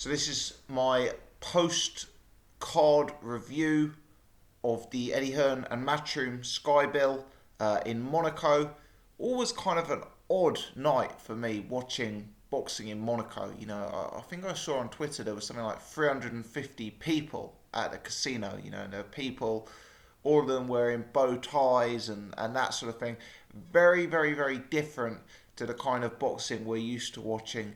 So this is my post-card review of the Eddie Hearn and Matchroom Skybill in Monaco. Always kind of an odd night for me watching boxing in Monaco. You know, I think I saw on Twitter there was something like 350 people at the casino. You know, and there were people, all of them wearing bow ties and that sort of thing. Very, very, very different to the kind of boxing we're used to watching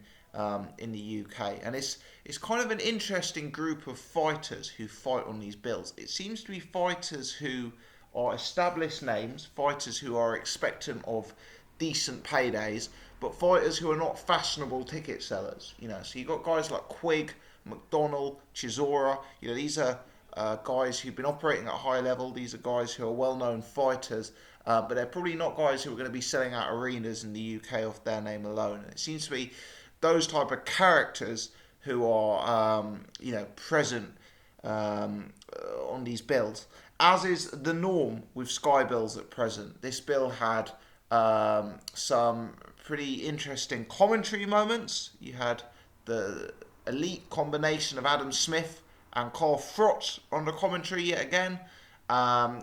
in the UK. And it's kind of an interesting group of fighters who fight on these bills. It seems to be fighters who are established names, fighters who are expectant of decent paydays, but fighters who are not fashionable ticket sellers. You know, so you've got guys like Quigg, McDonnell, Chisora. You know, these are guys who've been operating at a high level. These are guys who are well-known fighters, but they're probably not guys who are going to be selling out arenas in the UK off their name alone. And it seems to be those type of characters who are, present on these bills, as is the norm with Sky bills at present. This bill had some pretty interesting commentary moments. You had the elite combination of Adam Smith and Carl Frotz on the commentary yet again.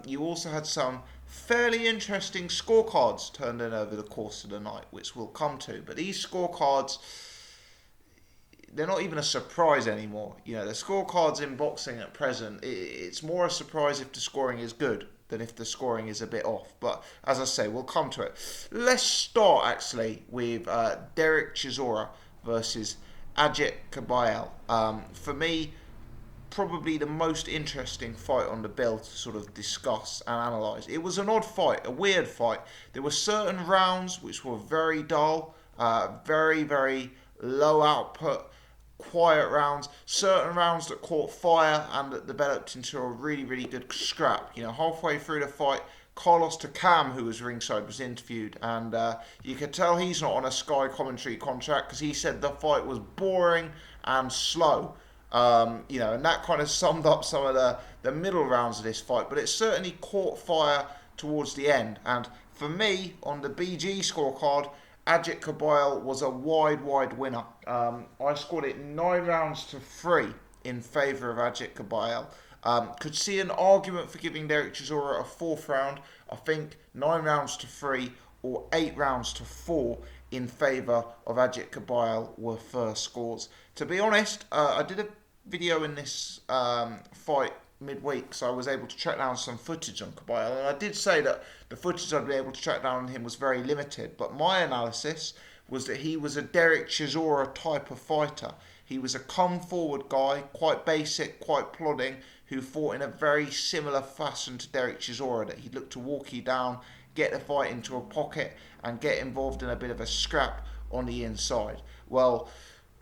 You also had some fairly interesting scorecards turned in over the course of the night, which we'll come to. But these scorecards, they're not even a surprise anymore. You know, the scorecards in boxing at present, it's more a surprise if the scoring is good than if the scoring is a bit off. But as I say, we'll come to it. Let's start actually with Dereck Chisora versus Agit Kabayel. For me, probably the most interesting fight on the bill to sort of discuss and analyse. It was an odd fight, a weird fight. There were certain rounds which were very dull, very, very low output, quiet rounds, certain rounds that caught fire and that developed into a really, really good scrap. You know, halfway through the fight, Carlos Takam, who was ringside, was interviewed, and you could tell he's not on a Sky commentary contract because he said the fight was boring and slow. And that kind of summed up some of the middle rounds of this fight, but it certainly caught fire towards the end. And for me, on the BG scorecard, Agit Kabayel was a wide winner. I scored it 9 rounds to 3 in favour of Agit Kabayel. Could see an argument for giving Dereck Chisora a 4th round. I think 9 rounds to 3 or 8 rounds to 4 in favour of Agit Kabayel were first scores. To be honest, I did a video in this fight midweek, so I was able to track down some footage on Kabayel, and I did say that the footage I'd been able to track down on him was very limited, but my analysis was that he was a Dereck Chisora type of fighter. He was a come forward guy, quite basic, quite plodding, who fought in a very similar fashion to Dereck Chisora, that he'd look to walk you down, get the fight into a pocket and get involved in a bit of a scrap on the inside. Well,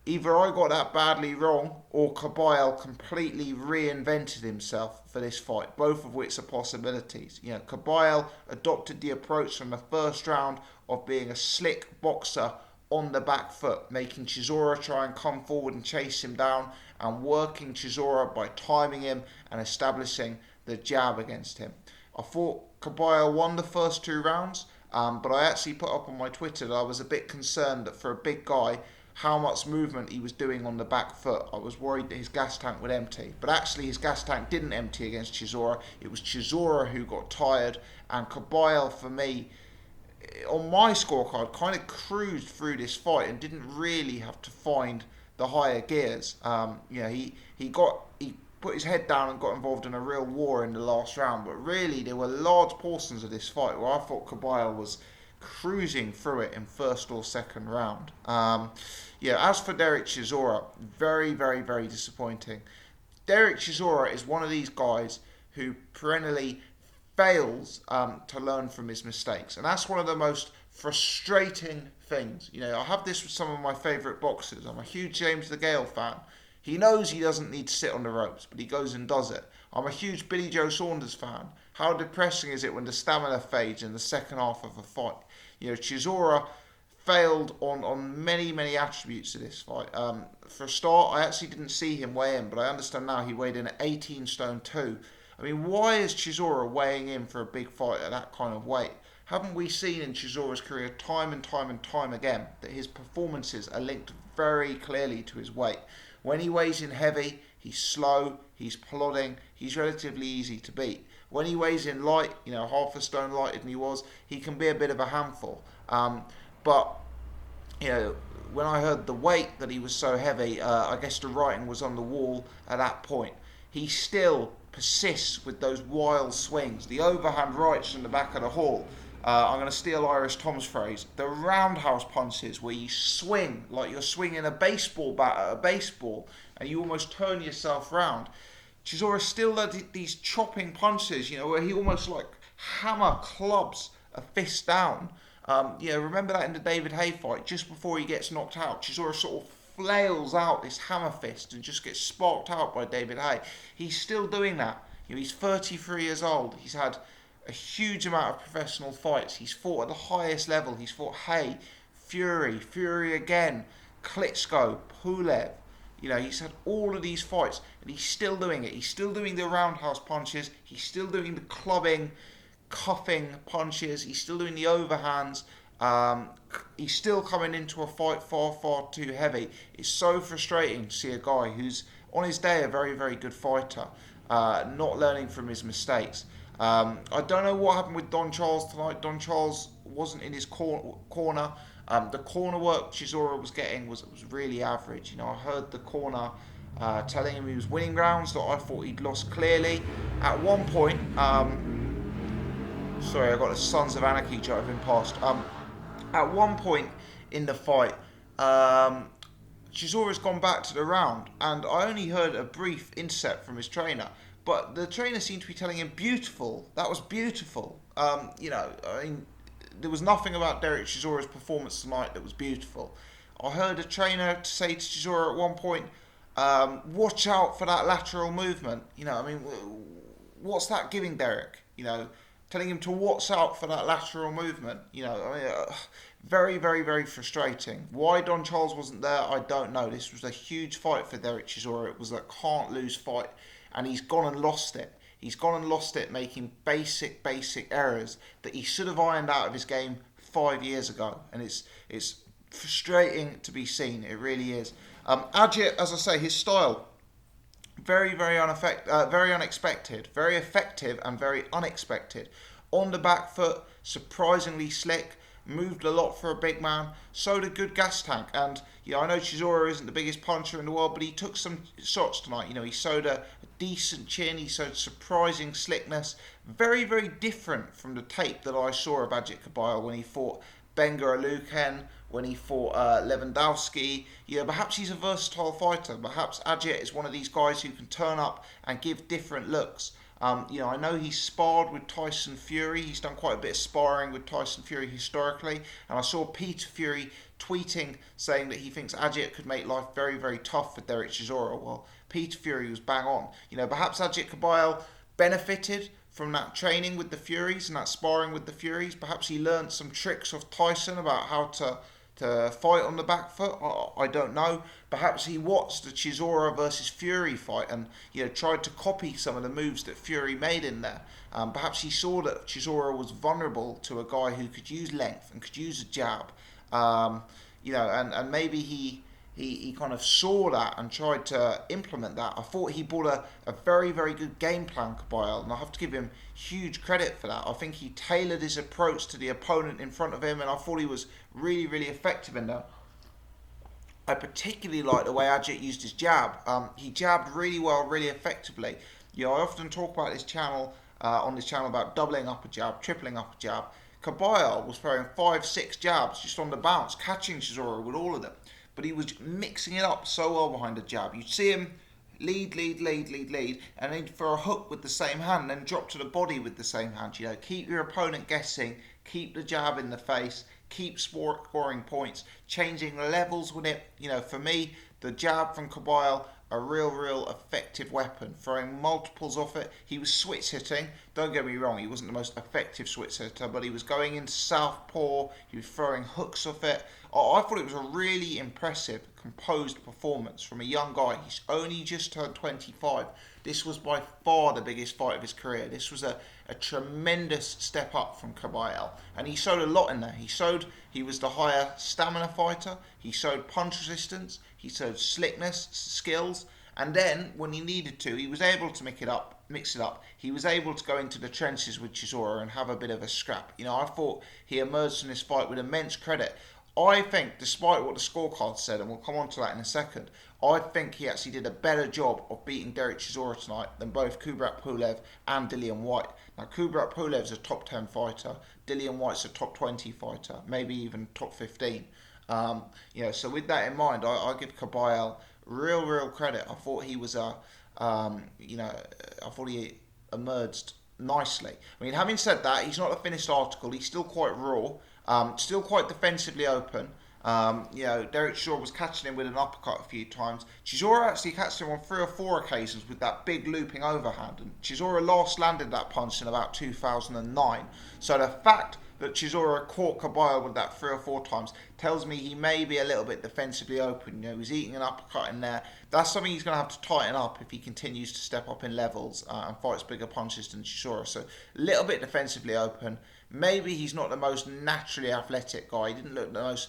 either I got that badly wrong or Kabayel completely reinvented himself for this fight, both of which are possibilities. You know, Kabayel adopted the approach from the first round of being a slick boxer on the back foot, making Chisora try and come forward and chase him down, and working Chisora by timing him and establishing the jab against him. I thought Kabayel won the first 2 rounds, but I actually put up on my Twitter that I was a bit concerned that for a big guy, how much movement he was doing on the back foot. I was worried that his gas tank would empty, but actually his gas tank didn't empty against Chisora. It was Chisora who got tired, and Kabayel, for me, on my scorecard, kind of cruised through this fight and didn't really have to find the higher gears. He put his head down and got involved in a real war in the last round, but really there were large portions of this fight where I thought Kabayel was cruising through it in first or second round. As for Dereck Chisora, very, very, very disappointing. Dereck Chisora is one of these guys who perennially fails to learn from his mistakes, and that's one of the most frustrating things. You know, I have this with some of my favourite boxers. I'm a huge James DeGale fan. He knows he doesn't need to sit on the ropes, but he goes and does it. I'm a huge Billy Joe Saunders fan. How depressing is it when the stamina fades in the second half of a fight? You know, Chisora failed on many attributes of this fight. For a start, I actually didn't see him weigh in, but I understand now he weighed in at 18 stone 2. I mean, why is Chisora weighing in for a big fight at that kind of weight? Haven't we seen in Chisora's career time and time again that his performances are linked very clearly to his weight? When he weighs in heavy, he's slow, he's plodding, he's relatively easy to beat. When he weighs in light, half a stone lighter than he was, he can be a bit of a handful. But when I heard the weight that he was so heavy, I guess the writing was on the wall at that point. He still persists with those wild swings, the overhand rights from the back of the hall. I'm going to steal Irish Tom's phrase, the roundhouse punches where you swing like you're swinging a baseball bat at a baseball and you almost turn yourself round. Chisora still did these chopping punches, where he almost like hammer clubs a fist down. Remember that in the David Haye fight, just before he gets knocked out, Chisora sort of flails out this hammer fist and just gets sparked out by David Haye. He's still doing that. He's 33 years old. He's had a huge amount of professional fights. He's fought at the highest level. He's fought Haye, Fury again, Klitschko, Pulev. He's had all of these fights and he's still doing it. He's still doing the roundhouse punches. He's still doing the clubbing, cuffing punches. He's still doing the overhands. He's still coming into a fight far too heavy. It's so frustrating to see a guy who's on his day a very, very good fighter, not learning from his mistakes. I don't know what happened with Don Charles tonight. Don Charles wasn't in his corner. The corner work Chisora was getting was really average. I heard the corner telling him he was winning rounds that I thought he'd lost clearly. At one point, sorry, I got the Sons of Anarchy driving past. At one point in the fight, Chisora's gone back to the round, and I only heard a brief intercept from his trainer. But the trainer seemed to be telling him, beautiful. That was beautiful. There was nothing about Dereck Chisora's performance tonight that was beautiful. I heard a trainer say to Chisora at one point, watch out for that lateral movement. What's that giving Dereck? Telling him to watch out for that lateral movement. Very, very, very frustrating. Why Don Charles wasn't there, I don't know. This was a huge fight for Dereck Chisora. It was a can't-lose fight. And he's gone and lost it. He's gone and lost it making basic errors that he should have ironed out of his game 5 years ago. And it's frustrating to be seen. It really is. Agit, as I say, his style, very, very unexpected. Very effective and very unexpected. On the back foot, surprisingly slick. Moved a lot for a big man. Showed a good gas tank. And I know Chisora isn't the biggest puncher in the world, but he took some shots tonight. He showed a decent chin. He showed surprising slickness. Very, very different from the tape that I saw of Agit Kabayel when he fought Benga Aluken, when he fought Lewandowski. Perhaps he's a versatile fighter. Perhaps Agit is one of these guys who can turn up and give different looks. I know he's sparred with Tyson Fury. He's done quite a bit of sparring with Tyson Fury historically. And I saw Peter Fury tweeting saying that he thinks Agit could make life very, very tough for Dereck Chisora. Well, Peter Fury was bang on. Perhaps Agit Kabayel benefited from that training with the Furies and that sparring with the Furies. Perhaps he learned some tricks of Tyson about how to fight on the back foot. I don't know. Perhaps he watched the Chisora versus Fury fight and tried to copy some of the moves that Fury made in there. Perhaps he saw that Chisora was vulnerable to a guy who could use length and could use a jab. And maybe he kind of saw that and tried to implement that. I thought he brought a very, very good game plan, Kabayel, and I have to give him huge credit for that. I think he tailored his approach to the opponent in front of him, and I thought he was really, really effective in that. I particularly like the way Agit used his jab. He jabbed really well, really effectively. I often talk about this channel, on this channel, about doubling up a jab, tripling up a jab. Kabayel was throwing 5-6 jabs just on the bounce, catching Chisora with all of them. But he was mixing it up so well behind the jab. You'd see him lead, and then for a hook with the same hand, and then drop to the body with the same hand. Keep your opponent guessing, keep the jab in the face, keep scoring points, changing levels with it. For me, the jab from Kabayel, a real effective weapon. Throwing multiples off it. He was switch hitting. Don't get me wrong, he wasn't the most effective switch hitter, but he was going into southpaw. He was throwing hooks off it. I thought it was a really impressive, composed performance from a young guy. He's only just turned 25. This was by far the biggest fight of his career. This was a tremendous step up from Kabayel. And he showed a lot in there. He showed he was the higher stamina fighter. He showed punch resistance. He showed slickness, skills. And then, when he needed to, he was able to mix it up. He was able to go into the trenches with Chisora and have a bit of a scrap. I thought he emerged from this fight with immense credit. I think, despite what the scorecards said, and we'll come on to that in a second, I think he actually did a better job of beating Dereck Chisora tonight than both Kubrat Pulev and Dillian Whyte. Now, Kubrat Pulev's a top 10 fighter. Dillian Whyte's a top 20 fighter, maybe even top 15. So with that in mind, I give Kabayel real credit. I thought he was I thought he emerged nicely. Having said that, he's not a finished article. He's still quite raw, still quite defensively open. Dereck Chisora was catching him with an uppercut a few times. Chisora actually catched him on 3 or 4 occasions with that big looping overhand. And Chisora last landed that punch in about 2009. So the fact that Chisora caught Kabayel with that 3 or 4 times tells me he may be a little bit defensively open. He's eating an uppercut in there. That's something he's going to have to tighten up if he continues to step up in levels and fights bigger punches than Chisora. So a little bit defensively open. Maybe he's not the most naturally athletic guy. He didn't look the most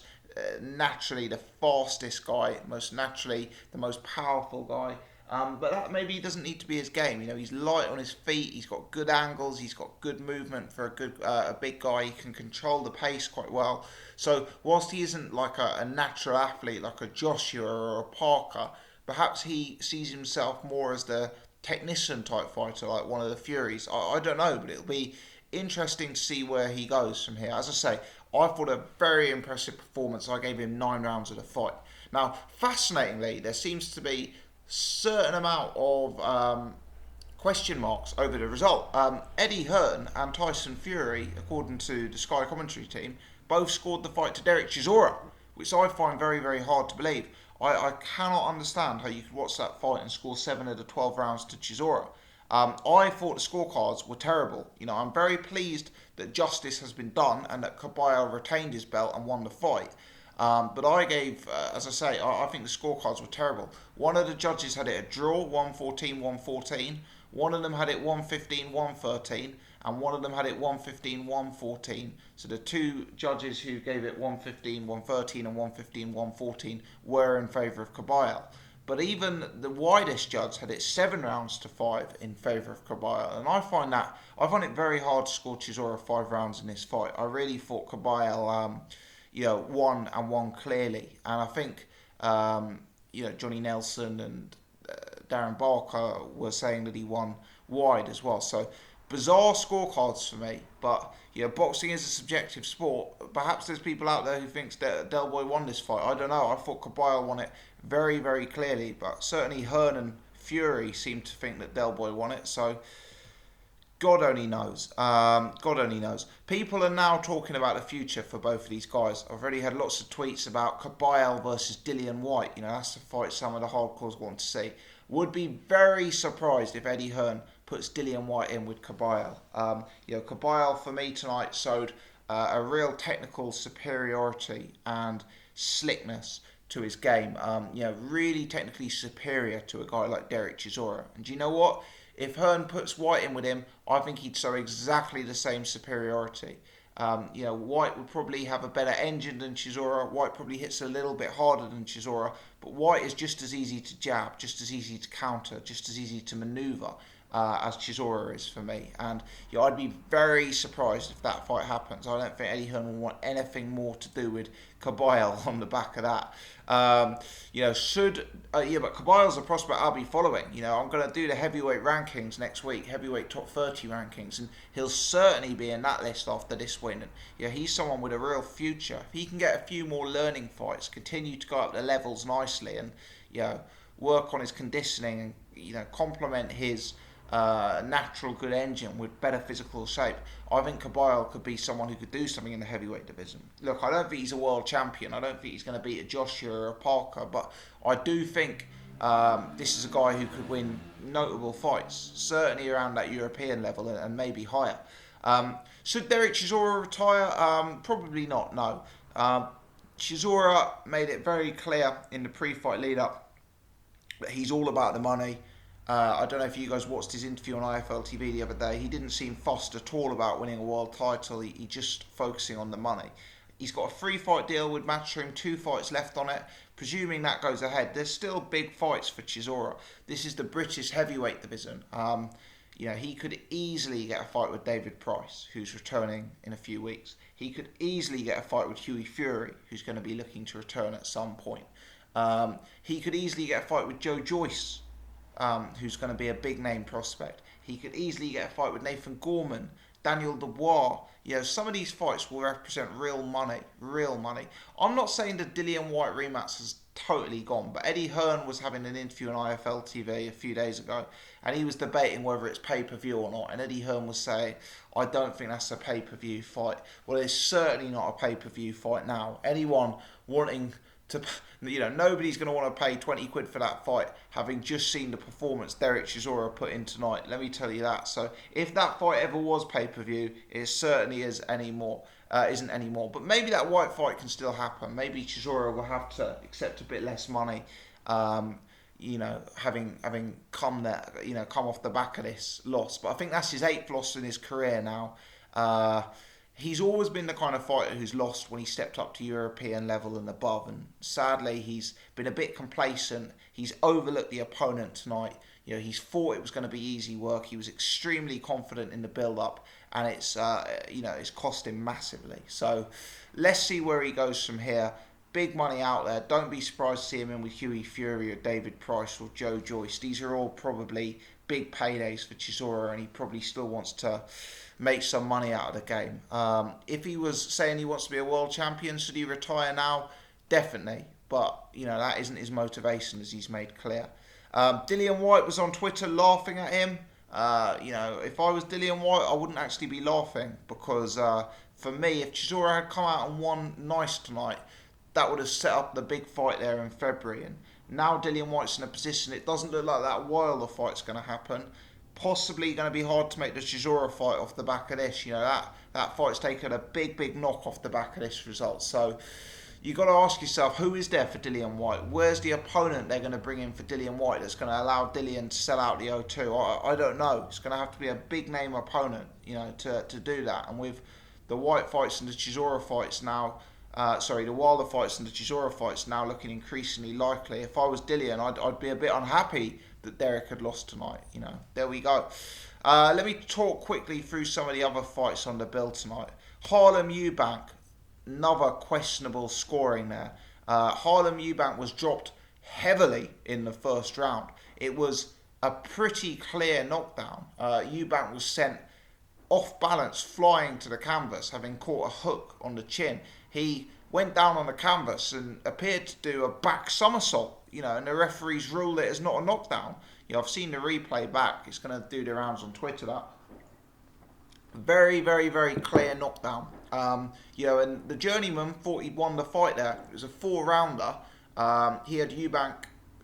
naturally the fastest guy, most naturally the most powerful guy. But that maybe doesn't need to be his game. He's light on his feet. He's got good angles. He's got good movement for a big guy. He can control the pace quite well. So whilst he isn't like a natural athlete like a Joshua or a Parker, perhaps he sees himself more as the technician type fighter, like one of the Furies. I don't know, but it'll be interesting to see where he goes from here. As I say, I thought a very impressive performance. I gave him 9 rounds of the fight. Now, fascinatingly, there seems to be certain amount of question marks over the result. Eddie Hearn and Tyson Fury, according to the Sky commentary team, both scored the fight to Dereck Chisora, which I find very hard to believe. I cannot understand how you could watch that fight and score 7 of the 12 rounds to Chisora. I thought the scorecards were terrible. I'm very pleased that justice has been done and that Kabayel retained his belt and won the fight. But I gave, as I say, I think the scorecards were terrible. One of the judges had it a draw, 114-114. One of them had it 115-113. And one of them had it 115-114. So the 2 judges who gave it 115-113 and 115-114 were in favour of Kabayel. But even the widest judge had it 7 rounds to 5 in favour of Kabayel. And I find it very hard to score Chisora 5 rounds in this fight. I really thought Kabayel won clearly. And I think, Johnny Nelson and Darren Barker were saying that he won wide as well. So bizarre scorecards for me. But, boxing is a subjective sport. Perhaps there's people out there who thinks that Del Boy won this fight. I don't know. I thought Kabayel won it very clearly. But certainly Hearn and Fury seem to think that Del Boy won it. So God only knows. God only knows. People are now talking about the future for both of these guys. I've already had lots of tweets about Kabayel versus Dillian Whyte. That's the fight some of the hardcores want to see. Would be very surprised if Eddie Hearn puts Dillian Whyte in with Kabayel. Kabayel for me tonight showed a real technical superiority and slickness to his game. Really technically superior to a guy like Dereck Chisora. And do you know what? If Hearn puts Whyte in with him, I think he'd show exactly the same superiority. Whyte would probably have a better engine than Chisora. Whyte probably hits a little bit harder than Chisora, but Whyte is just as easy to jab, just as easy to counter, just as easy to manoeuvre as Chisora is for me. And I'd be very surprised if that fight happens. I don't think Eddie Hearn will want anything more to do with Kabayel on the back of that. But Kabayel's a prospect I'll be following. I'm going to do the heavyweight rankings next week, heavyweight top 30 rankings, and he'll certainly be in that list after this win. And he's someone with a real future. If he can get a few more learning fights, continue to go up the levels nicely, and work on his conditioning, and complement his natural good engine with better physical shape, I think Kabayel could be someone who could do something in the heavyweight division. Look, I don't think he's a world champion. I don't think he's going to beat a Joshua or a Parker, but I do think this is a guy who could win notable fights, certainly around that European level and maybe higher. Should Dereck Chisora retire? Probably not, no. Chisora made it very clear in the pre-fight lead-up that he's all about the money. I don't know if you guys watched his interview on IFL TV the other day. He didn't seem fussed at all about winning a world title. He just focusing on the money. He's got a 3-fight deal with Matchroom, 2 fights left on it. Presuming that goes ahead, there's still big fights for Chisora. This is the British heavyweight division. He could easily get a fight with David Price, who's returning in a few weeks. He could easily get a fight with Hughie Fury, who's going to be looking to return at some point. He could easily get a fight with Joe Joyce, who's going to be a big name prospect. He could easily get a fight with Nathan Gorman, Daniel Dubois. Some of these fights will represent real money. I'm not saying the Dillian White rematch has totally gone, but Eddie Hearn was having an interview on IFL TV a few days ago, and he was debating whether it's pay-per-view or not, and Eddie Hearn was saying, I don't think that's a pay-per-view fight. Well, it's certainly not a pay-per-view fight now. Anyone wanting to, nobody's going to want to pay 20 quid for that fight, having just seen the performance Dereck Chisora put in tonight. Let me tell you that. So if that fight ever was pay-per-view, it certainly isn't anymore. But maybe that White fight can still happen. Maybe Chisora will have to accept a bit less money, having come off the back of this loss. But I think that's his 8th loss in his career now. He's always been the kind of fighter who's lost when he stepped up to European level and above, and sadly he's been a bit complacent. He's overlooked the opponent tonight. He's thought it was going to be easy work. He was extremely confident in the build-up, and it's cost him massively. So let's see where he goes from here. Big money out there. Don't be surprised to see him in with Hughie Fury or David Price or Joe Joyce. These are all probably big paydays for Chisora, and he probably still wants to make some money out of the game. If he was saying he wants to be a world champion, should he retire now? Definitely. But, that isn't his motivation, as he's made clear. Dillian White was on Twitter laughing at him. If I was Dillian White, I wouldn't actually be laughing, because for me, if Chisora had come out and won nice tonight, that would have set up the big fight there in February. And now Dillian White's in a position, it doesn't look like that Wilder fight's going to happen. Possibly going to be hard to make the Chisora fight off the back of this. That fight's taken a big knock off the back of this result. So you've got to ask yourself, who is there for Dillian White? Where's the opponent they're going to bring in for Dillian White that's going to allow Dillian to sell out the O2? I don't know. It's going to have to be a big name opponent, to do that. And with the White fights and the Chisora fights now, the Wilder fights and the Chisora fights now looking increasingly likely. If I was Dillian, I'd be a bit unhappy that Dereck had lost tonight. There we go. Let me talk quickly through some of the other fights on the bill tonight. Harlem Eubank, another questionable scoring there. Harlem Eubank was dropped heavily in the first round. It was a pretty clear knockdown. Eubank was sent off balance, flying to the canvas, having caught a hook on the chin. He went down on the canvas and appeared to do a back somersault, and the referees ruled it as not a knockdown. I've seen the replay back. It's going to do the rounds on Twitter, that. Very, very, very clear knockdown. And the Journeyman thought he'd won the fight there. It was a 4-rounder. He had Eubank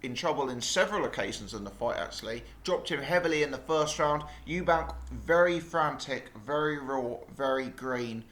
in trouble in several occasions in the fight, actually. Dropped him heavily in the first round. Eubank, very frantic, very raw, very green,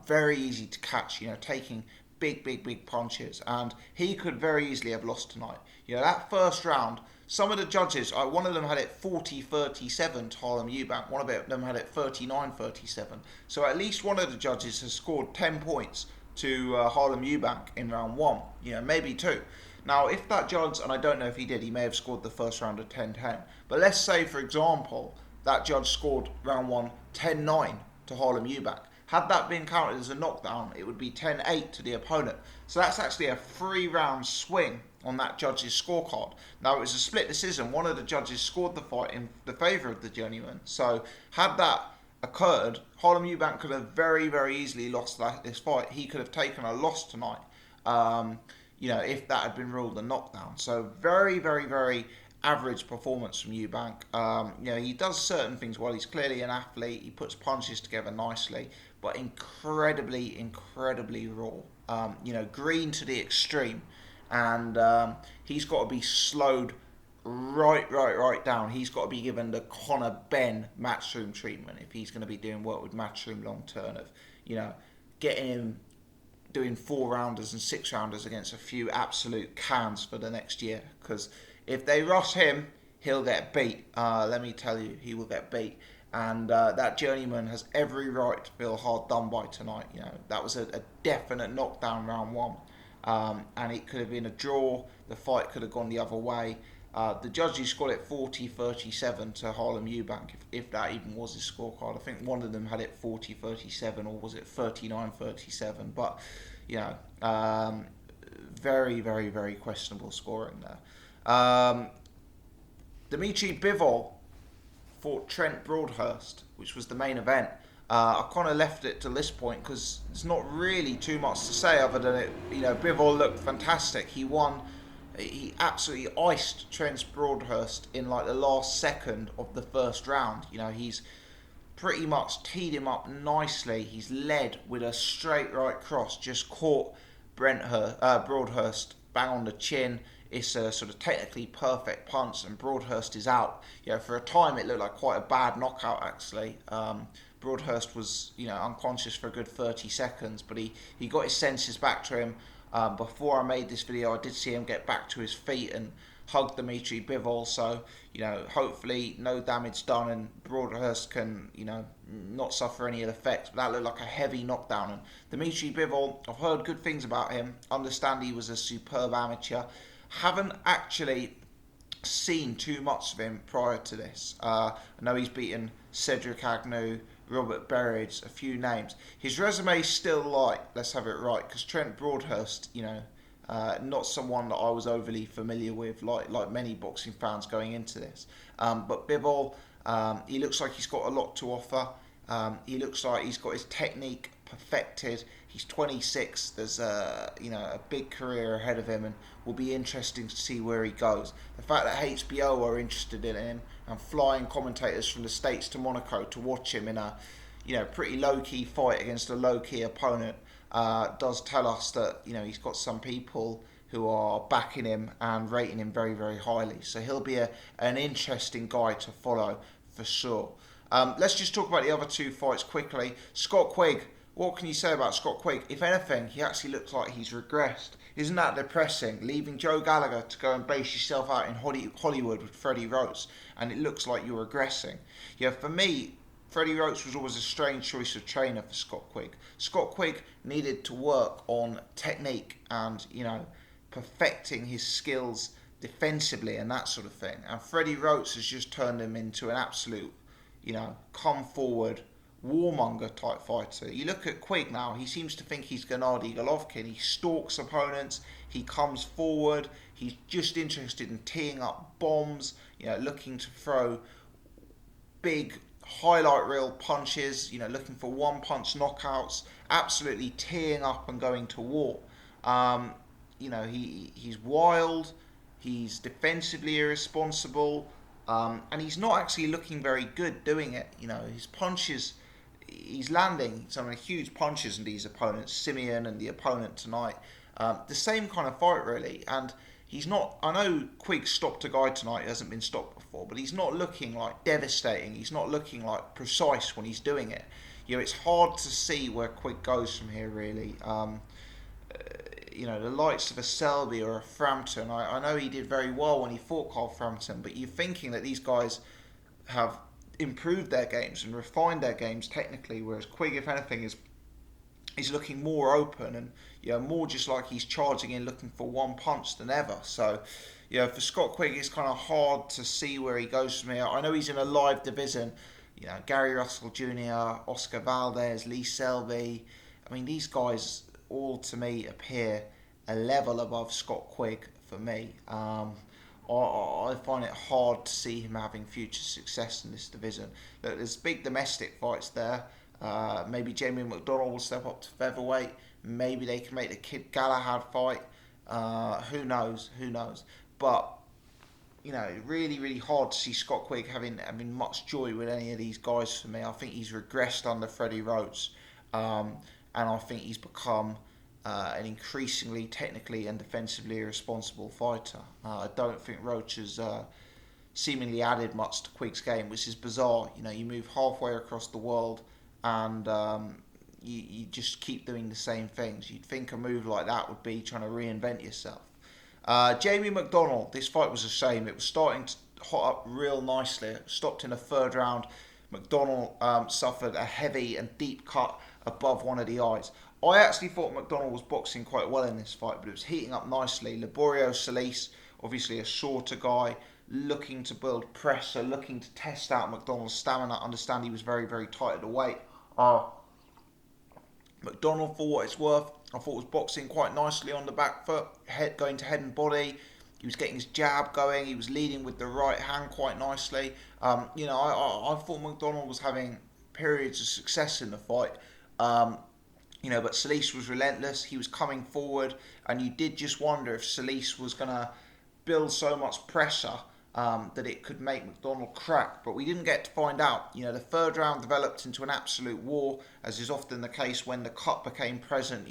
very easy to catch, taking big punches. And he could very easily have lost tonight. That first round, some of the judges, one of them had it 40-37 to Harlem Eubank. One of them had it 39-37. So at least one of the judges has scored 10 points to Harlem Eubank in round 1. Maybe 2. Now, if that judge, and I don't know if he did, he may have scored the first round of 10-10. But let's say, for example, that judge scored round 1 10-9 to Harlem Eubank. Had that been counted as a knockdown, it would be 10-8 to the opponent. So that's actually a 3-round swing on that judge's scorecard. Now, it was a split decision. One of the judges scored the fight in the favour of the Journeyman. So had that occurred, Harlem Eubank could have very, very easily lost this fight. He could have taken a loss tonight, if that had been ruled a knockdown. So very, very, very average performance from Eubank. He does certain things well. He's clearly an athlete. He puts punches together nicely, but incredibly, incredibly raw. Green to the extreme. And he's got to be slowed right down. He's got to be given the Conor Benn matchroom treatment if he's going to be doing work with matchroom long term, of getting him doing 4-rounders and 6-rounders against a few absolute cans for the next year. Because if they rush him, he'll get beat. Let me tell you, he will get beat. And that Journeyman has every right to feel hard done by tonight. You know, that was a definite knockdown round one. And it could have been a draw. The fight could have gone the other way. The judges scored it 40-37 to Harlem Eubank, if that even was his scorecard. I think one of them had it 40-37, or was it 39-37? But, you know, very, very, very questionable scoring there. Dmitry Bivol fought Trent Broadhurst, which was the main event. I kind of left it to this point because there's not really too much to say other than it. You know, Bivol looked fantastic. He won. He absolutely iced Trent Broadhurst in like the last second of the first round. You know, he's pretty much teed him up nicely. He's led with a straight right cross, just caught Broadhurst bang on the chin. It's a sort of technically perfect punch, and Broadhurst is out. You know, for a time it looked like quite a bad knockout actually. Broadhurst was, you know, unconscious for a good 30 seconds, but he got his senses back to him. Before I made this video, I did see him get back to his feet and hug Dmitry Bivol. So, you know, hopefully no damage done and Broadhurst can, you know, not suffer any of the effects. But that looked like a heavy knockdown. And Dmitry Bivol, I've heard good things about him. Understand he was a superb amateur. Haven't actually seen too much of him prior to this. I know he's beaten Cedric Agnew, Robert Berridge, a few names. His resume is still light, let's have it right, because Trent Broadhurst, you know, not someone that I was overly familiar with, like many boxing fans going into this. But Bivol, he looks like he's got a lot to offer. He looks like he's got his technique perfected. He's 26. There's a big career ahead of him, and will be interesting to see where he goes. The fact that HBO are interested in him and flying commentators from the States to Monaco to watch him in a, you know, pretty low-key fight against a low-key opponent does tell us that, you know, he's got some people who are backing him and rating him very, very highly. So he'll be an interesting guy to follow for sure. Let's just talk about the other two fights quickly. Scott Quigg. What can you say about Scott Quigg? If anything, he actually looks like he's regressed. Isn't that depressing? Leaving Joe Gallagher to go and base yourself out in Hollywood with Freddie Roach, and it looks like you're regressing. Yeah, for me, Freddie Roach was always a strange choice of trainer for Scott Quigg. Scott Quigg needed to work on technique and, you know, perfecting his skills defensively and that sort of thing. And Freddie Roach has just turned him into an absolute, you know, come forward, warmonger type fighter. You look at Quigg now, he seems to think he's Gennady Golovkin. He stalks opponents, he comes forward, he's just interested in teeing up bombs, you know, looking to throw big highlight reel punches, you know, looking for one punch knockouts, absolutely teeing up and going to war. You know, he's wild, he's defensively irresponsible, and he's not actually looking very good doing it. You know, his punches, he's landing some huge punches in these opponents, Simeon and the opponent tonight. The same kind of fight, really. And he's not, I know Quigg stopped a guy tonight who hasn't been stopped before, but he's not looking like devastating. He's not looking like precise when he's doing it. You know, it's hard to see where Quigg goes from here, really. You know, the likes of a Selby or a Frampton, I know he did very well when he fought Carl Frampton, but you're thinking that these guys have improved their games and refined their games technically, whereas Quigg, if anything, is looking more open and, you know, more just like he's charging in looking for one punch than ever. So, you know, for Scott Quigg, it's kind of hard to see where he goes from here. I know he's in a live division, you know, Gary Russell Jr., Oscar Valdez, Lee Selby. I mean, these guys all to me appear a level above Scott Quigg for me. I find it hard to see him having future success in this division. Look, there's big domestic fights there. Maybe Jamie McDonnell will step up to featherweight. Maybe they can make the Kid Galahad fight. Who knows? But, you know, really, really hard to see Scott Quigg having much joy with any of these guys for me. I think he's regressed under Freddie Roach. And I think he's become an increasingly technically and defensively irresponsible fighter. I don't think Roach has seemingly added much to Quigg's game, which is bizarre. You know, you move halfway across the world and you just keep doing the same things. You'd think a move like that would be trying to reinvent yourself. Jamie McDonnell, this fight was a shame. It was starting to hot up real nicely. It stopped in the third round. McDonnell suffered a heavy and deep cut above one of the eyes. I actually thought McDonnell was boxing quite well in this fight, but it was heating up nicely. Laborio Solis, obviously a shorter guy, looking to build pressure, looking to test out McDonnell's stamina. Understand he was very, very tight at the weight. McDonnell, for what it's worth, I thought was boxing quite nicely on the back foot, going to head and body. He was getting his jab going. He was leading with the right hand quite nicely. I thought McDonnell was having periods of success in the fight. But Solis was relentless. He was coming forward, and you did just wonder if Solis was going to build so much pressure that it could make McDonnell crack. But we didn't get to find out. The third round developed into an absolute war, as is often the case when the cut became present.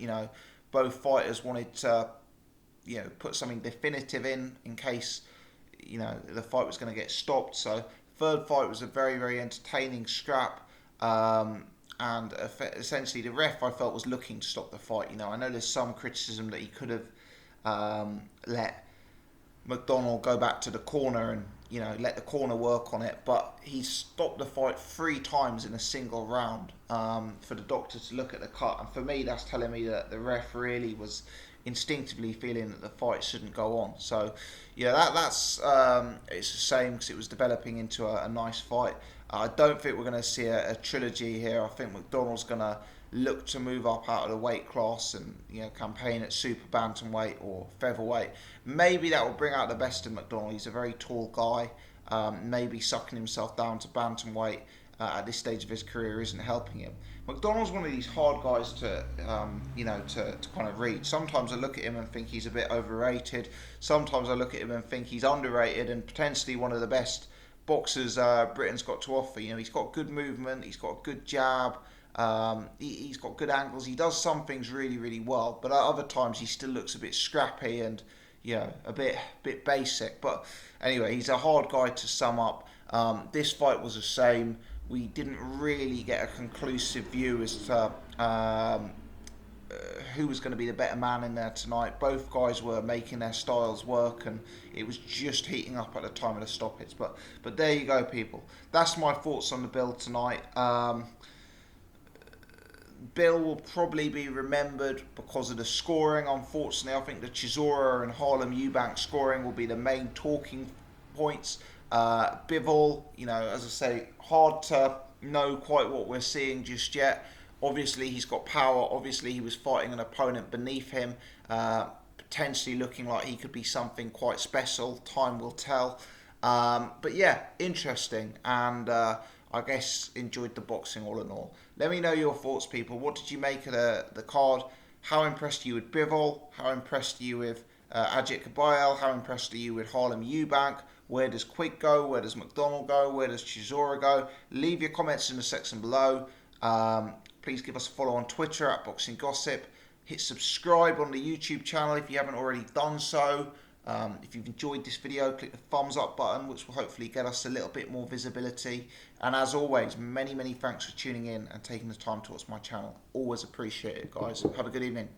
Both fighters wanted to put something definitive in case the fight was going to get stopped. So third fight was a very, very entertaining scrap, and essentially the ref, I felt, was looking to stop the fight. I know there's some criticism that he could have let McDonnell go back to the corner and let the corner work on it, but he stopped the fight 3 times in a single round for the doctor to look at the cut, and for me that's telling me that the ref really was instinctively feeling that the fight shouldn't go on. So that's it's a shame, because it was developing into a nice fight. I don't think we're going to see a trilogy here. I think McDonnell's going to look to move up out of the weight class and campaign at super bantamweight or featherweight. Maybe that will bring out the best in McDonnell. He's a very tall guy. Maybe sucking himself down to bantamweight at this stage of his career isn't helping him. McDonnell's one of these hard guys to kind of read. Sometimes I look at him and think he's a bit overrated. Sometimes I look at him and think he's underrated and potentially one of the best boxers Britain's got to offer. He's got good movement. He's got a good jab. He's got good angles. He does some things really, really well, but at other times he still looks a bit scrappy and a bit basic. But anyway, he's a hard guy to sum up. This fight was a shame. We didn't really get a conclusive view as to who was going to be the better man in there tonight. Both guys were making their styles work, and it was just heating up at the time of the stoppage. But there you go, people. That's my thoughts on the build tonight. Bill will probably be remembered because of the scoring. Unfortunately, I think the Chisora and Harlem Eubank scoring will be the main talking points. Bivol, as I say, hard to know quite what we're seeing just yet. Obviously, he's got power. Obviously, he was fighting an opponent beneath him, potentially looking like he could be something quite special. Time will tell. But yeah, interesting. And I guess enjoyed the boxing all in all. Let me know your thoughts, people. What did you make of the card? How impressed are you with Bivol? How impressed are you with Agit Kabayel? How impressed are you with Harlem Eubank? Where does Quigg go? Where does McDonnell go? Where does Chisora go? Leave your comments in the section below. Please give us a follow on Twitter at Boxing Gossip. Hit subscribe on the YouTube channel if you haven't already done so. If you've enjoyed this video, click the thumbs up button, which will hopefully get us a little bit more visibility. And as always, many, many thanks for tuning in and taking the time to watch my channel. Always appreciate it, guys. Have a good evening.